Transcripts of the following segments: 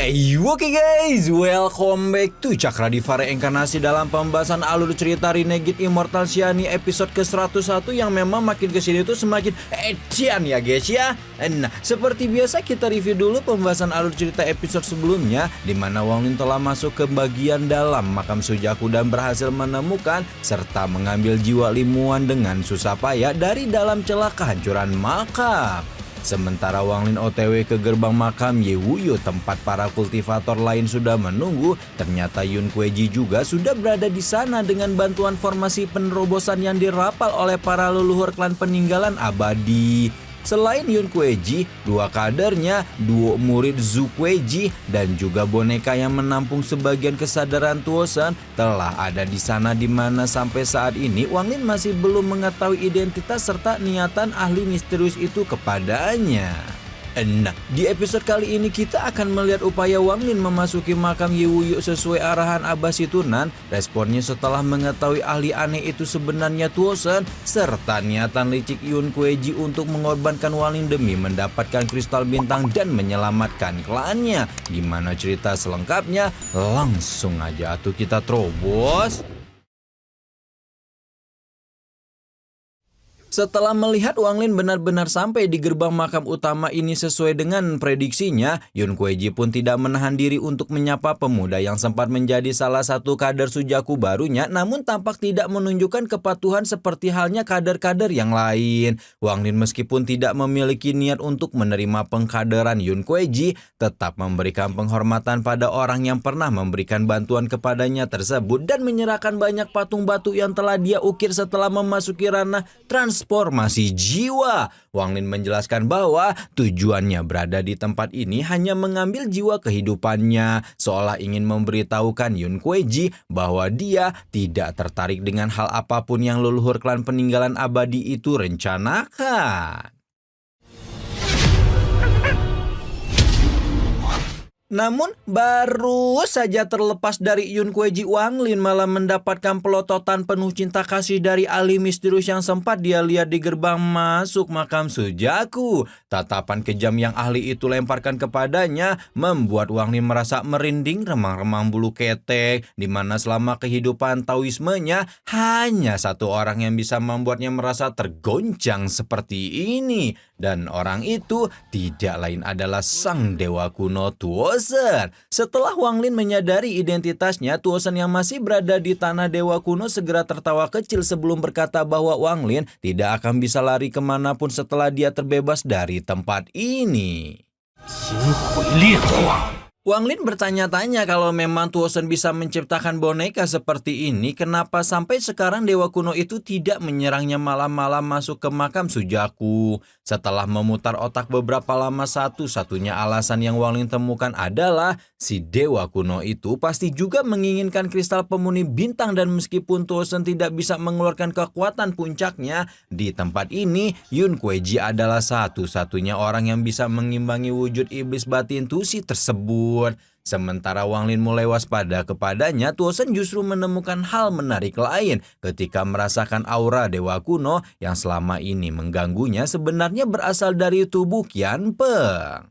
Oke guys, welcome back to Cakra Diva Reinkarnasi dalam pembahasan alur cerita Renegade Immortal Shani episode ke-101 yang memang makin kesini tuh semakin edian ya guys ya. Nah, seperti biasa kita review dulu pembahasan alur cerita episode sebelumnya di mana Wang Lin telah masuk ke bagian dalam makam Sujaku dan berhasil menemukan serta mengambil jiwa Limuan dengan susah payah dari dalam celah kehancuran makam. Sementara Wang Lin OTW ke gerbang makam Ye Wuyo tempat para kultivator lain sudah menunggu, ternyata Yun Kueji juga sudah berada di sana dengan bantuan formasi penerobosan yang dirapal oleh para leluhur klan peninggalan abadi. Selain Yun Kueji, dua kadernya, duo murid Zhu Kueji, dan juga boneka yang menampung sebagian kesadaran Tuosan telah ada di sana di mana sampai saat ini Wang Lin masih belum mengetahui identitas serta niatan ahli misterius itu kepadanya. Nah, di episode kali ini kita akan melihat upaya Wang Lin memasuki makam Ye Wuyo sesuai arahan Abah Situnan. Responnya setelah mengetahui ahli aneh itu sebenarnya Tuosan, serta niatan licik Yun Kueji untuk mengorbankan Wang Lin demi mendapatkan kristal bintang dan menyelamatkan klannya. Gimana cerita selengkapnya? Langsung aja tuh kita terobos. Setelah melihat Wang Lin benar-benar sampai di gerbang makam utama ini sesuai dengan prediksinya, Yun Kueji pun tidak menahan diri untuk menyapa pemuda yang sempat menjadi salah satu kader Sujaku barunya, namun tampak tidak menunjukkan kepatuhan seperti halnya kader-kader yang lain. Wang Lin meskipun tidak memiliki niat untuk menerima pengkaderan Yun Kueji, tetap memberikan penghormatan pada orang yang pernah memberikan bantuan kepadanya tersebut dan menyerahkan banyak patung batu yang telah dia ukir setelah memasuki ranah transformasi jiwa. Wang Lin menjelaskan bahwa tujuannya berada di tempat ini hanya mengambil jiwa kehidupannya, seolah ingin memberitahukan Yun Kueji bahwa dia tidak tertarik dengan hal apapun yang leluhur klan peninggalan abadi itu rencanakan. Namun baru saja terlepas dari Yun Kueji, Wang Lin malah mendapatkan pelototan penuh cinta kasih dari ahli misterius yang sempat dia lihat di gerbang masuk makam Sujaku. Tatapan kejam yang ahli itu lemparkan kepadanya membuat Wang Lin merasa merinding remang-remang bulu ketek, di mana selama kehidupan Taoismenya hanya satu orang yang bisa membuatnya merasa tergoncang seperti ini, dan orang itu tidak lain adalah sang dewa kuno Tuosan. Setelah Wang Lin menyadari identitasnya, Tuosan yang masih berada di tanah dewa kuno segera tertawa kecil sebelum berkata bahwa Wang Lin tidak akan bisa lari kemanapun setelah dia terbebas dari tempat ini. Wang Lin bertanya-tanya kalau memang Tuosan bisa menciptakan boneka seperti ini, kenapa sampai sekarang dewa kuno itu tidak menyerangnya malam-malam masuk ke makam Sujaku. Setelah memutar otak beberapa lama, satu-satunya alasan yang Wang Lin temukan adalah si dewa kuno itu pasti juga menginginkan kristal pemurni bintang, dan meskipun Tuosan tidak bisa mengeluarkan kekuatan puncaknya, di tempat ini Yun Kueji adalah satu-satunya orang yang bisa mengimbangi wujud iblis batin Tusi tersebut. Sementara Wang Lin mulai waspada kepadanya, Tuosan justru menemukan hal menarik lain ketika merasakan aura dewa kuno yang selama ini mengganggunya sebenarnya berasal dari tubuh Qian Peng.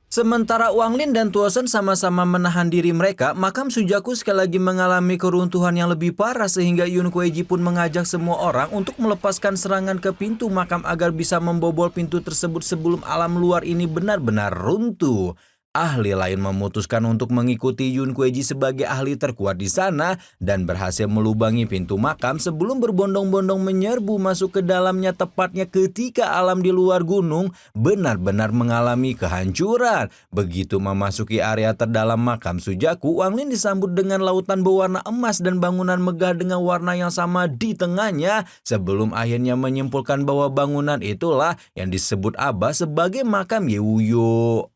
Sementara Wang Lin dan Tuosan sama-sama menahan diri mereka, makam Sujaku sekali lagi mengalami keruntuhan yang lebih parah sehingga Yun Kueji pun mengajak semua orang untuk melepaskan serangan ke pintu makam agar bisa membobol pintu tersebut sebelum alam luar ini benar-benar runtuh. Ahli lain memutuskan untuk mengikuti Yun Kueji sebagai ahli terkuat di sana dan berhasil melubangi pintu makam sebelum berbondong-bondong menyerbu masuk ke dalamnya, tepatnya ketika alam di luar gunung benar-benar mengalami kehancuran. Begitu memasuki area terdalam makam Sujaku, Wang Lin disambut dengan lautan berwarna emas dan bangunan megah dengan warna yang sama di tengahnya, sebelum akhirnya menyimpulkan bahwa bangunan itulah yang disebut Abah sebagai makam Ye Wuyo.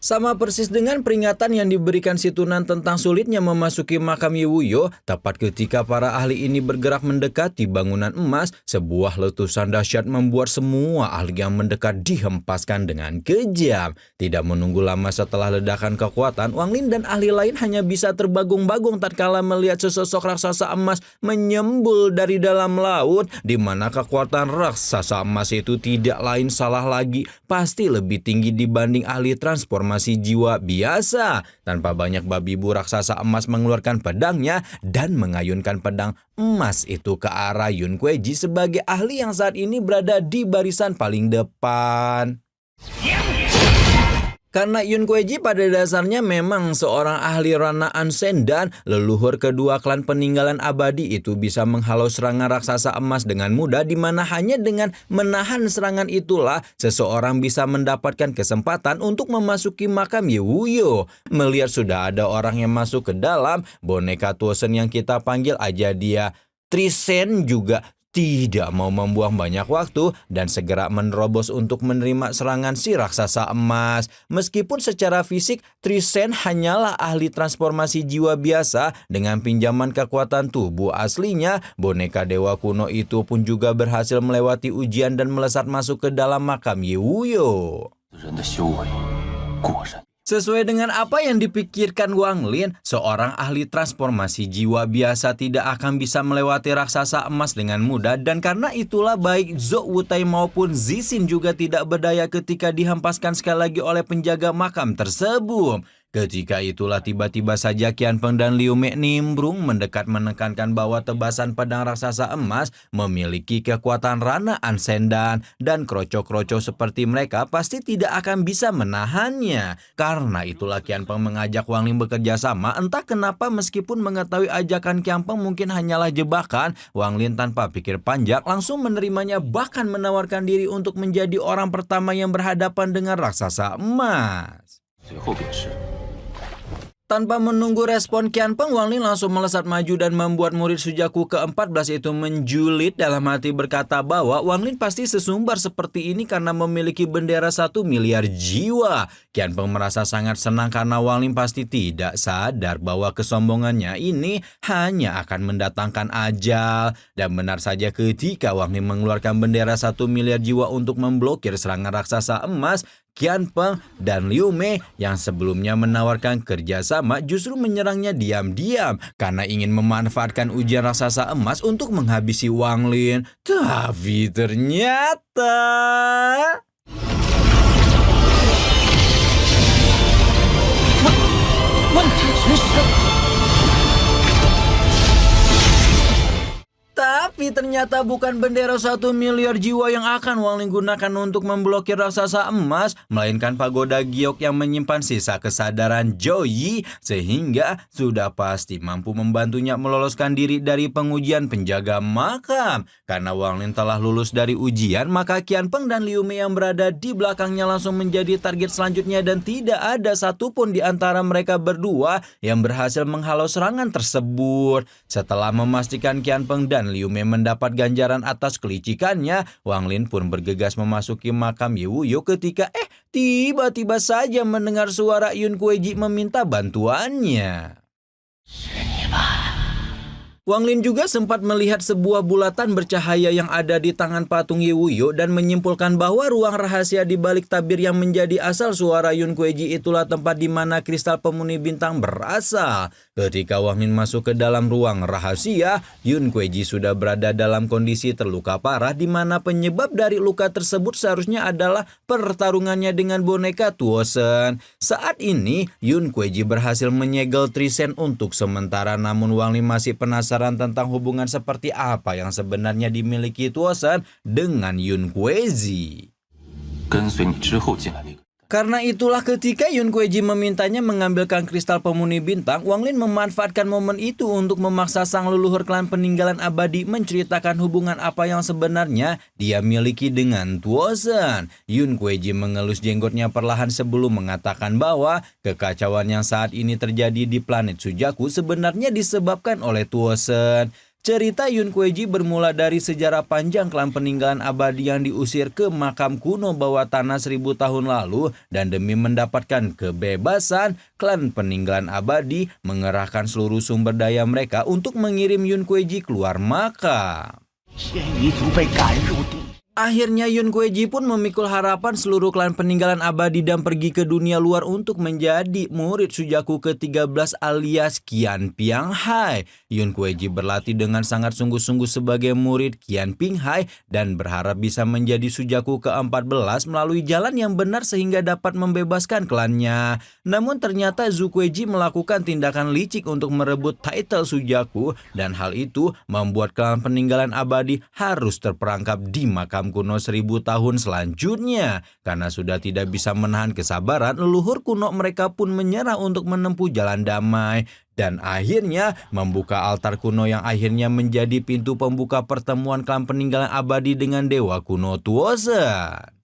Sama persis dengan peringatan yang diberikan si Tunan tentang sulitnya memasuki makam Yewuyo, tepat ketika para ahli ini bergerak mendekati bangunan emas, sebuah letusan dahsyat membuat semua ahli yang mendekat dihempaskan dengan kejam. Tidak menunggu lama setelah ledakan kekuatan, Wang Lin dan ahli lain hanya bisa terbagung-bagung tatkala melihat sesosok raksasa emas menyembul dari dalam laut, di mana kekuatan raksasa emas itu tidak lain salah lagi, pasti lebih tinggi dibanding ahli transformasi jiwa biasa. Tanpa banyak babi bu, raksasa emas mengeluarkan pedangnya dan mengayunkan pedang emas itu ke arah Yun Kueji sebagai ahli yang saat ini berada di barisan paling depan. Karena Yun Kueji pada dasarnya memang seorang ahli ranaan Sendan, leluhur kedua klan peninggalan abadi itu bisa menghalau serangan raksasa emas dengan mudah, di mana hanya dengan menahan serangan itulah seseorang bisa mendapatkan kesempatan untuk memasuki makam Yewuyo. Melihat sudah ada orang yang masuk ke dalam, boneka Tuosen yang kita panggil aja dia Trisen juga tidak mau membuang banyak waktu dan segera menerobos untuk menerima serangan si raksasa emas. Meskipun secara fisik Trisen hanyalah ahli transformasi jiwa biasa, dengan pinjaman kekuatan tubuh aslinya, boneka dewa kuno itu pun juga berhasil melewati ujian dan melesat masuk ke dalam makam Yewuyo. Sesuai dengan apa yang dipikirkan Wang Lin, seorang ahli transformasi jiwa biasa tidak akan bisa melewati raksasa emas dengan mudah, dan karena itulah baik Zhou Wutai maupun Zixin juga tidak berdaya ketika dihempaskan sekali lagi oleh penjaga makam tersebut. Ketika itulah tiba-tiba saja Qian Peng dan Liu Mei nimbrung mendekat menekankan bahwa tebasan pedang raksasa emas memiliki kekuatan ranaan Sendan dan kroco-kroco seperti mereka pasti tidak akan bisa menahannya. Karena itulah Qian Peng mengajak Wang Lin bekerja sama. Entah kenapa meskipun mengetahui ajakan Qian Peng mungkin hanyalah jebakan, Wang Lin tanpa pikir panjang langsung menerimanya, bahkan menawarkan diri untuk menjadi orang pertama yang berhadapan dengan raksasa emas. Tanpa menunggu respon Qian Peng, Wang Lin langsung melesat maju dan membuat murid Sujaku ke-14 itu menjulit dalam hati berkata bahwa Wang Lin pasti sesumbar seperti ini karena memiliki bendera 1 miliar jiwa. Qian Peng merasa sangat senang karena Wang Lin pasti tidak sadar bahwa kesombongannya ini hanya akan mendatangkan ajal. Dan benar saja ketika Wang Lin mengeluarkan bendera 1 miliar jiwa untuk memblokir serangan raksasa emas, Qian Peng dan Liu Mei yang sebelumnya menawarkan kerjasama justru menyerangnya diam-diam karena ingin memanfaatkan ujian raksasa emas untuk menghabisi Wang Lin. Tapi ternyata ternyata bukan bendera 1 miliar jiwa yang akan Wang Lin gunakan untuk memblokir raksasa emas, melainkan pagoda giok yang menyimpan sisa kesadaran Zhou Yi, sehingga sudah pasti mampu membantunya meloloskan diri dari pengujian penjaga makam. Karena Wang Lin telah lulus dari ujian, maka Qian Peng dan Liu Mei yang berada di belakangnya langsung menjadi target selanjutnya, dan tidak ada satupun di antara mereka berdua yang berhasil menghalau serangan tersebut. Setelah memastikan Qian Peng dan Liu Mei mendapat ganjaran atas kelicikannya, Wang Lin pun bergegas memasuki makam Yewuyo ketika tiba-tiba saja mendengar suara Yun Kueji meminta bantuannya. Wang Lin juga sempat melihat sebuah bulatan bercahaya yang ada di tangan patung Yewuyo dan menyimpulkan bahwa ruang rahasia di balik tabir yang menjadi asal suara Yun Kueji itulah tempat di mana kristal pemuni bintang berasal. Ketika Wang Lin masuk ke dalam ruang rahasia, Yun Kueji sudah berada dalam kondisi terluka parah, di mana penyebab dari luka tersebut seharusnya adalah pertarungannya dengan boneka Tuosen. Saat ini Yun Kueji berhasil menyegel Trisen untuk sementara, namun Wang Lin masih penasaran tentang hubungan seperti apa yang sebenarnya dimiliki Tuosen dengan Yun Kueji. Karena itulah ketika Yun Kueji memintanya mengambilkan kristal pemuni bintang, Wang Lin memanfaatkan momen itu untuk memaksa sang leluhur klan peninggalan abadi menceritakan hubungan apa yang sebenarnya dia miliki dengan Tuosen. Yun Kueji mengelus jenggotnya perlahan sebelum mengatakan bahwa kekacauan yang saat ini terjadi di planet Sujaku sebenarnya disebabkan oleh Tuosen. Cerita Yun Kueji bermula dari sejarah panjang klan peninggalan abadi yang diusir ke makam kuno bawah tanah 1000 tahun lalu, dan demi mendapatkan kebebasan, klan peninggalan abadi mengerahkan seluruh sumber daya mereka untuk mengirim Yun Kueji keluar makam. Akhirnya Yun Kueji pun memikul harapan seluruh klan peninggalan abadi dan pergi ke dunia luar untuk menjadi murid Sujaku ke-13 alias Qian Pinghai. Yun Kueji berlatih dengan sangat sungguh-sungguh sebagai murid Qian Pinghai dan berharap bisa menjadi Sujaku ke-14 melalui jalan yang benar sehingga dapat membebaskan klannya. Namun ternyata Zhu Kueji melakukan tindakan licik untuk merebut title Sujaku, dan hal itu membuat klan peninggalan abadi harus terperangkap di makam kuno 1000 tahun selanjutnya. Karena sudah tidak bisa menahan kesabaran, leluhur kuno mereka pun menyerah untuk menempuh jalan damai, dan akhirnya membuka altar kuno yang akhirnya menjadi pintu pembuka pertemuan klan peninggalan abadi dengan dewa kuno Tuosen.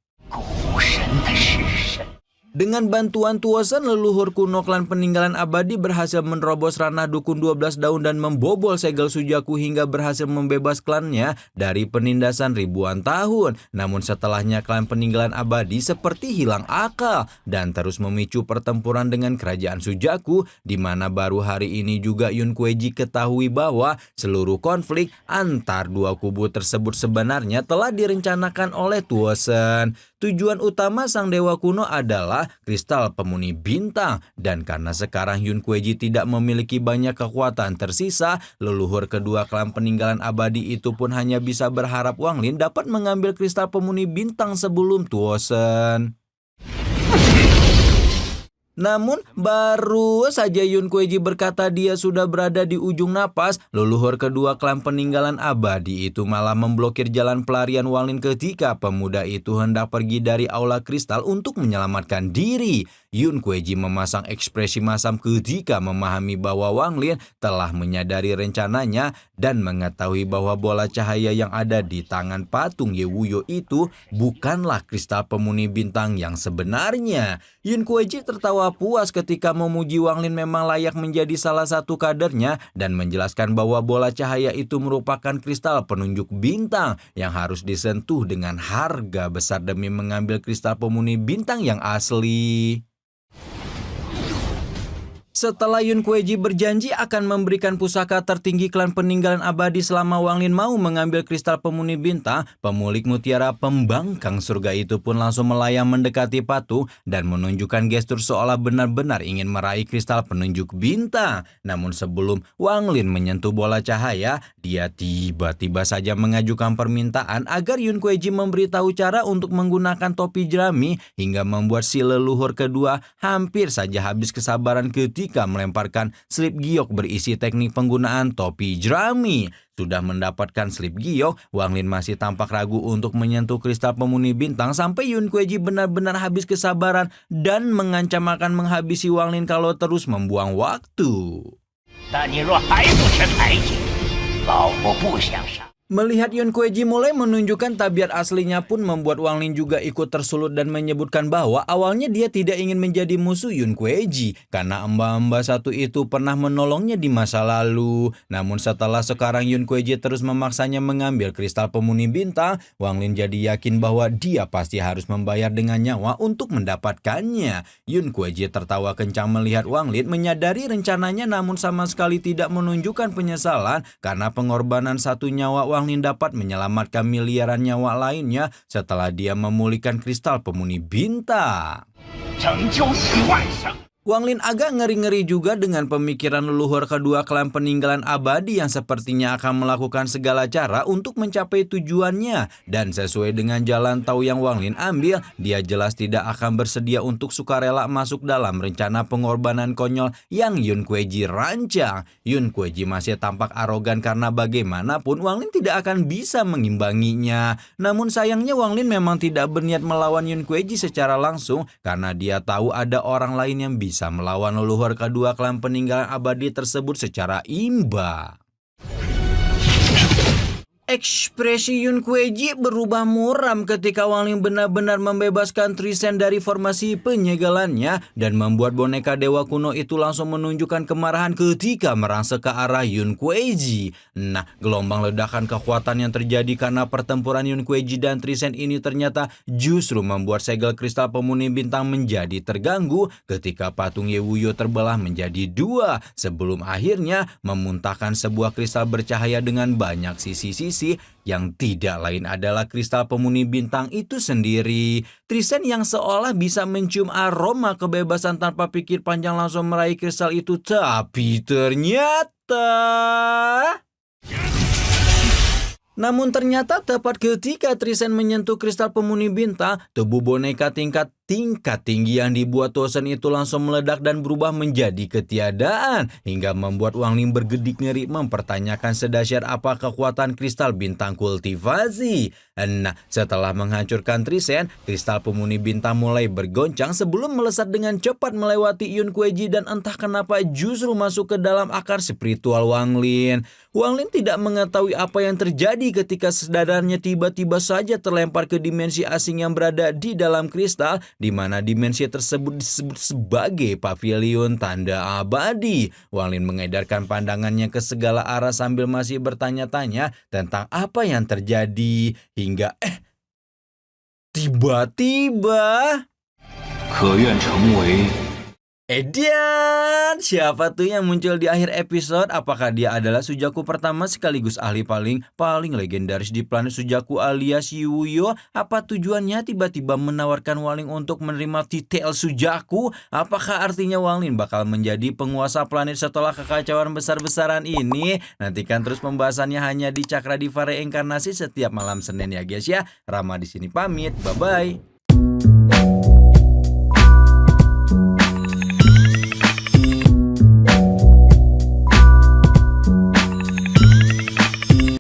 Dengan bantuan Tuosen, leluhur kuno klan peninggalan abadi berhasil menerobos ranah dukun 12 daun dan membobol segel Sujaku hingga berhasil membebas klannya dari penindasan ribuan tahun. Namun setelahnya klan peninggalan abadi seperti hilang akal dan terus memicu pertempuran dengan kerajaan Sujaku, di mana baru hari ini juga Yun Kueji ketahui bahwa seluruh konflik antar dua kubu tersebut sebenarnya telah direncanakan oleh Tuosen. Tujuan utama sang dewa kuno adalah kristal pemuni bintang, dan karena sekarang Yun Kueji tidak memiliki banyak kekuatan tersisa, leluhur kedua klan peninggalan abadi itu pun hanya bisa berharap Wang Lin dapat mengambil kristal pemuni bintang sebelum Tuosen. Namun baru saja Yun Kueji berkata dia sudah berada di ujung napas, leluhur kedua klan peninggalan abadi itu malah memblokir jalan pelarian Wang Lin ketika pemuda itu hendak pergi dari aula kristal untuk menyelamatkan diri. Yun Kueji memasang ekspresi masam ketika memahami bahwa Wang Lin telah menyadari rencananya dan mengetahui bahwa bola cahaya yang ada di tangan patung Ye Wuyo itu bukanlah kristal pemuni bintang yang sebenarnya. Yun Kueji tertawa puas ketika memuji Wang Lin memang layak menjadi salah satu kadernya dan menjelaskan bahwa bola cahaya itu merupakan kristal penunjuk bintang yang harus disentuh dengan harga besar demi mengambil kristal pemuni bintang yang asli. Setelah Yun Kueji berjanji akan memberikan pusaka tertinggi klan peninggalan abadi selama Wang Lin mau mengambil kristal pemuni bintang, pemilik mutiara pembangkang surga itu pun langsung melayang mendekati patung dan menunjukkan gestur seolah benar-benar ingin meraih kristal penunjuk bintang. Namun sebelum Wang Lin menyentuh bola cahaya, dia tiba-tiba saja mengajukan permintaan agar Yun Kueji memberitahu cara untuk menggunakan topi jerami, hingga membuat si leluhur kedua hampir saja habis kesabaran ketika melemparkan slip giok berisi teknik penggunaan topi jerami. Sudah mendapatkan slip giok, Wang Lin masih tampak ragu untuk menyentuh kristal pemuni bintang sampai Yun Kueji benar-benar habis kesabaran dan mengancam akan menghabisi Wang Lin kalau terus membuang waktu. Melihat Yun Kueji mulai menunjukkan tabiat aslinya pun membuat Wang Lin juga ikut tersulut dan menyebutkan bahwa awalnya dia tidak ingin menjadi musuh Yun Kueji karena amba-amba satu itu pernah menolongnya di masa lalu. Namun setelah sekarang Yun Kueji terus memaksanya mengambil kristal pemuni bintang, Wang Lin jadi yakin bahwa dia pasti harus membayar dengan nyawa untuk mendapatkannya. Yun Kueji tertawa kencang melihat Wang Lin menyadari rencananya namun sama sekali tidak menunjukkan penyesalan karena pengorbanan satu nyawa Wang Lin dapat menyelamatkan miliaran nyawa lainnya setelah dia memulihkan kristal pemuni bintang. Wang Lin agak ngeri-ngeri juga dengan pemikiran leluhur kedua klan peninggalan abadi yang sepertinya akan melakukan segala cara untuk mencapai tujuannya. Dan sesuai dengan jalan tau yang Wang Lin ambil, dia jelas tidak akan bersedia untuk sukarela masuk dalam rencana pengorbanan konyol yang Yun Kueji rancang. Yun Kueji masih tampak arogan karena bagaimanapun Wang Lin tidak akan bisa mengimbanginya. Namun sayangnya Wang Lin memang tidak berniat melawan Yun Kueji secara langsung karena dia tahu ada orang lain yang bisa melawan leluhur kedua klan peninggalan abadi tersebut secara imbang. Ekspresi Yun Kueji berubah muram ketika Wang Ling benar-benar membebaskan Trisen dari formasi penyegelannya dan membuat boneka dewa kuno itu langsung menunjukkan kemarahan ketika merangsek ke arah Yun Kueji. Nah, gelombang ledakan kekuatan yang terjadi karena pertempuran Yun Kueji dan Trisen ini ternyata justru membuat segel kristal pemuni bintang menjadi terganggu ketika patung Yewuyo terbelah menjadi dua sebelum akhirnya memuntahkan sebuah kristal bercahaya dengan banyak sisi-sisi yang tidak lain adalah kristal pemuni bintang itu sendiri. Trisen yang seolah bisa mencium aroma kebebasan tanpa pikir panjang langsung meraih kristal itu, tapi ternyata... Namun ternyata tepat ketika Trisen menyentuh kristal pemuni bintang, tubuh boneka tingkat tinggi yang dibuat Tosen itu langsung meledak dan berubah menjadi ketiadaan hingga membuat Wang Ling bergedik ngeri mempertanyakan sedahsyat apa kekuatan kristal bintang kultivasi. Nah, setelah menghancurkan Trisen, kristal pemuni bintang mulai bergoncang sebelum melesat dengan cepat melewati Yun Kueji dan entah kenapa justru masuk ke dalam akar spiritual Wang Ling. Wang Ling tidak mengetahui apa yang terjadi ketika sadarnya tiba-tiba saja terlempar ke dimensi asing yang berada di dalam kristal, di mana dimensi tersebut disebut sebagai pavilion tanda abadi. Wang Ling mengedarkan pandangannya ke segala arah sambil masih bertanya-tanya tentang apa yang terjadi hingga tiba-tiba Edian, siapa tuh yang muncul di akhir episode? Apakah dia adalah Sujaku pertama sekaligus ahli paling legendaris di planet Sujaku alias Yewuyo? Apa tujuannya tiba-tiba menawarkan Wang Ling untuk menerima titel Sujaku? Apakah artinya Wang Ling bakal menjadi penguasa planet setelah kekacauan besar-besaran ini? Nantikan terus pembahasannya hanya di Cakra Diva Reinkarnasi setiap malam Senin ya guys ya. Rama di sini pamit, bye-bye.